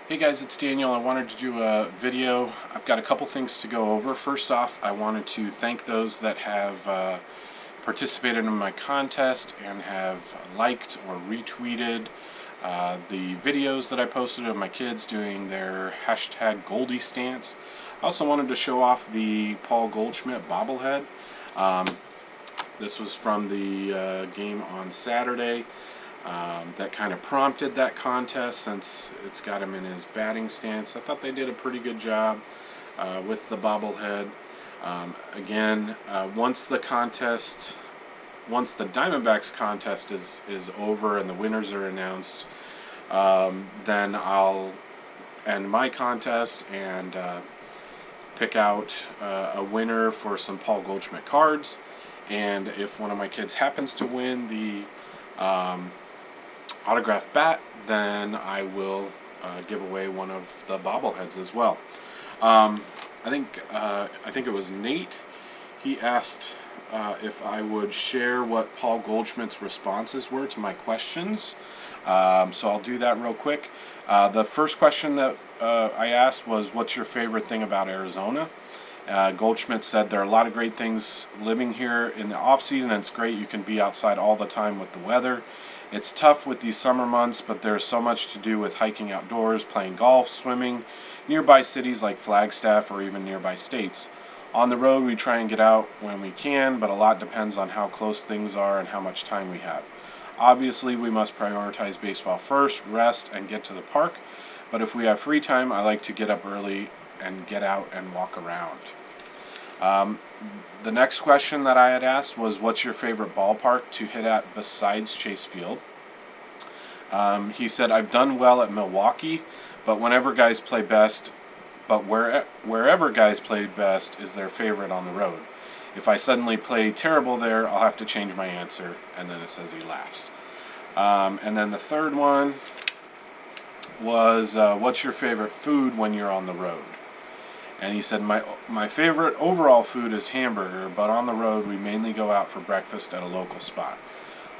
Hey guys, it's Daniel. I wanted to do a video. I've got a couple things to go over. First off, I wanted to thank those that have participated in my contest and have liked or retweeted the videos that I posted of my kids doing their hashtag Goldy stance. I also wanted to show off the Paul Goldschmidt bobblehead. This was from the game on Saturday. That kind of prompted that contest since it's got him in his batting stance. I thought they did a pretty good job with the bobblehead. Once the Diamondbacks contest is over and the winners are announced, then I'll end my contest and pick out a winner for some Paul Goldschmidt cards. And if one of my kids happens to win the autographed bat, then I will give away one of the bobbleheads as well. I think it was Nate. He asked if I would share what Paul Goldschmidt's responses were to my questions. So I'll do that real quick. The first question that I asked was, "What's your favorite thing about Arizona?" Goldschmidt said, "There are a lot of great things living here in the off season, and it's great. You can be outside all the time with the weather. It's tough with these summer months, but there's so much to do with hiking outdoors, playing golf, swimming, nearby cities like Flagstaff or even nearby states. On the road, we try and get out when we can, but a lot depends on how close things are and how much time we have. Obviously, we must prioritize baseball first, rest, and get to the park. But if we have free time, I like to get up early and get out and walk around." The next question that I had asked was, "What's your favorite ballpark to hit at besides Chase Field?" He said, "I've done well at Milwaukee, but wherever guys play best is their favorite on the road. If I suddenly play terrible there, I'll have to change my answer." And then it says he laughs. And then the third one was, "What's your favorite food when you're on the road?" And he said, my favorite overall food is hamburger, but on the road we mainly go out for breakfast at a local spot.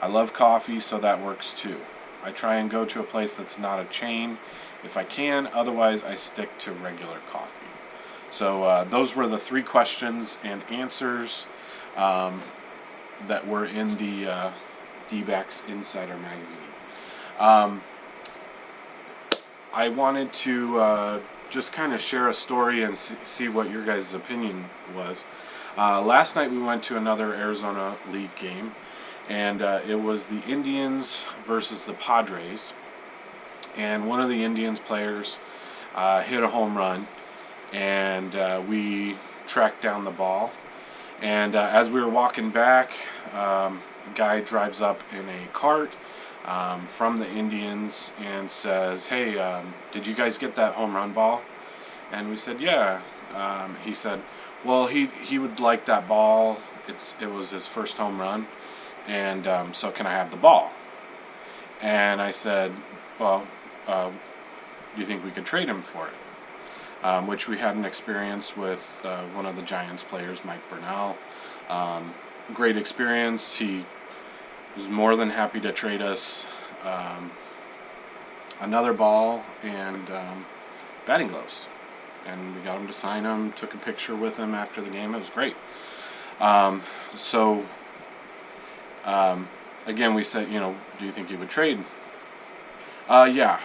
I love coffee, so that works too. I try and go to a place that's not a chain if I can, otherwise I stick to regular coffee." So those were the three questions and answers that were in the D-Backs Insider magazine. I wanted to just kind of share a story and see what your guys' opinion was. Last night we went to another Arizona League game, and it was the Indians versus the Padres. And one of the Indians players hit a home run, and we tracked down the ball. And as we were walking back, a guy drives up in a cart from the Indians and says, "Hey, did you guys get that home run ball?" And we said, "Yeah." He said, "Well, he would like that ball. It was his first home run, and so can I have the ball?" And I said, "Well, do you think we could trade him for it?" Which we had an experience with one of the Giants players, Mike Burnell. Great experience. He was more than happy to trade us another ball and batting gloves. And we got him to sign them, took a picture with him after the game. It was great. Again, we said, "Do you think he would trade?" "Yeah.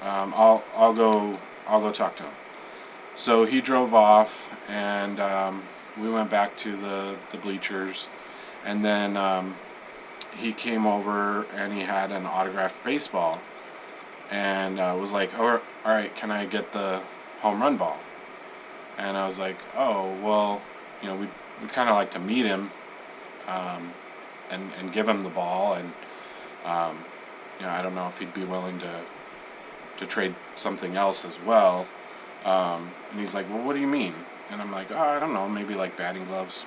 I'll go talk to him." So he drove off, and we went back to the bleachers, and then he came over and he had an autographed baseball, and was like, "All right, can I get the home run ball?" And I was like, "Oh, well, we'd kind of like to meet him and give him the ball, and I don't know if he'd be willing to trade something else as well." And he's like, "Well, what do you mean?" And I'm like, "Oh, I don't know, maybe like batting gloves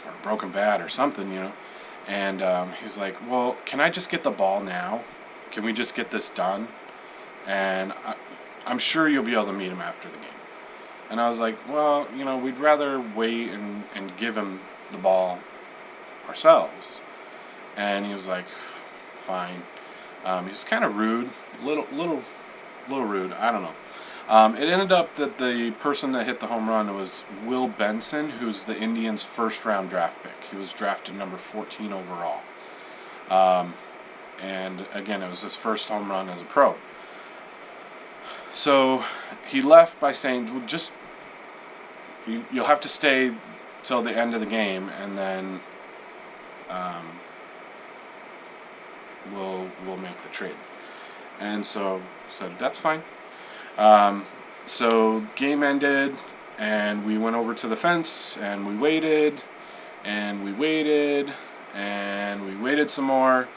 or a broken bat or something, And he's like, "Well, can I just get the ball now? Can we just get this done? And I'm sure you'll be able to meet him after the game." And I was like, "Well, we'd rather wait and give him the ball ourselves." And he was like, "Fine." He was kind of rude, little a little rude. I don't know. It ended up that the person that hit the home run was Will Benson, who's the Indians' first-round draft pick. He was drafted number 14 overall. And again, it was his first home run as a pro. So he left by saying, well, just you'll have to stay till the end of the game, and then we'll make the trade. And so said, that's fine. So game ended, and we went over to the fence, and we waited, and we waited, and we waited some more,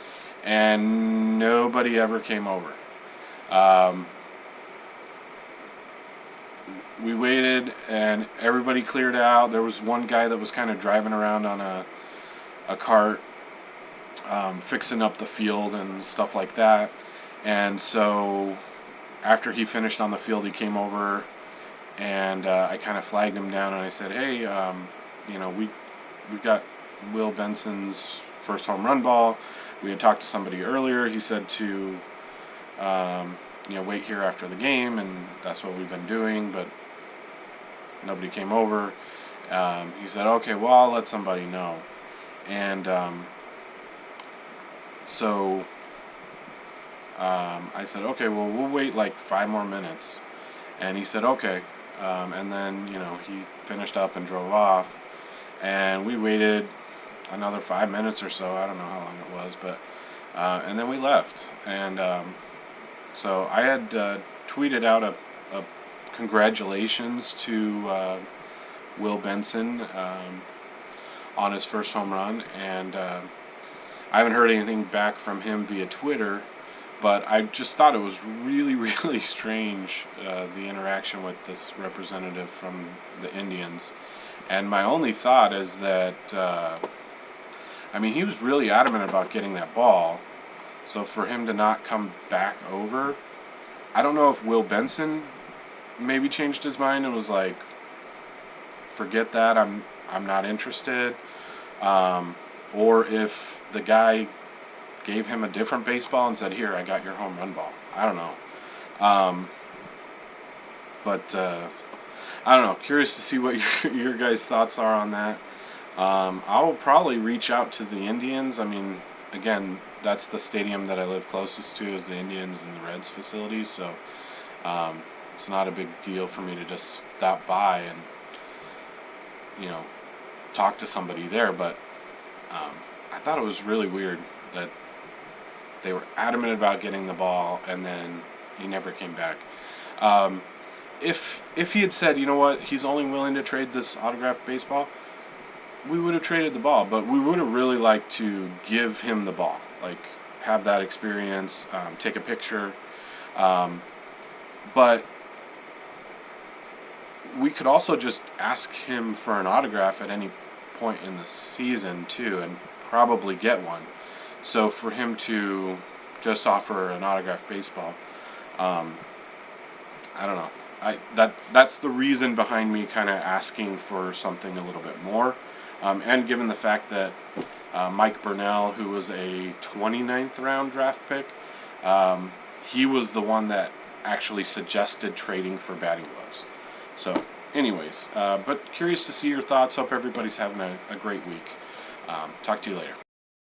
and nobody ever came over. We waited, and everybody cleared out. There was one guy that was kind of driving around on a cart, fixing up the field and stuff like that. And so after he finished on the field, he came over, and I kind of flagged him down, and I said, hey, we got Will Benson's first home run ball. We had talked to somebody earlier. He said to wait here after the game, and that's what we've been doing, but nobody came over. He said, okay, well, I'll let somebody know. And so I said, okay, well, we'll wait like 5 more minutes. And he said, okay. And then, he finished up and drove off. And we waited another 5 minutes or so. I don't know how long it was, but and then we left. And so I had tweeted out a congratulations to Will Benson on his first home run, and I haven't heard anything back from him via Twitter, but I just thought it was really, really strange, the interaction with this representative from the Indians. And my only thought is that, he was really adamant about getting that ball, so for him to not come back over, I don't know if Will Benson maybe changed his mind and was like, forget that, I'm not interested, or if the guy gave him a different baseball and said, here, I got your home run ball. I don't know. But I don't know. Curious to see what your guys' thoughts are on that. I will probably reach out to the Indians. Again, that's the stadium that I live closest to, is the Indians and the Reds facilities, so it's not a big deal for me to just stop by and talk to somebody there. But I thought it was really weird that they were adamant about getting the ball, and then he never came back. If he had said, you know what, he's only willing to trade this autographed baseball, we would have traded the ball, but we would have really liked to give him the ball, like have that experience, take a picture. But we could also just ask him for an autograph at any point in the season too, and probably get one. So for him to just offer an autographed baseball, I don't know. That's the reason behind me kind of asking for something a little bit more. And given the fact that Mike Burnell, who was a 29th round draft pick, he was the one that actually suggested trading for batting gloves. So anyways, but curious to see your thoughts. Hope everybody's having a great week. Talk to you later.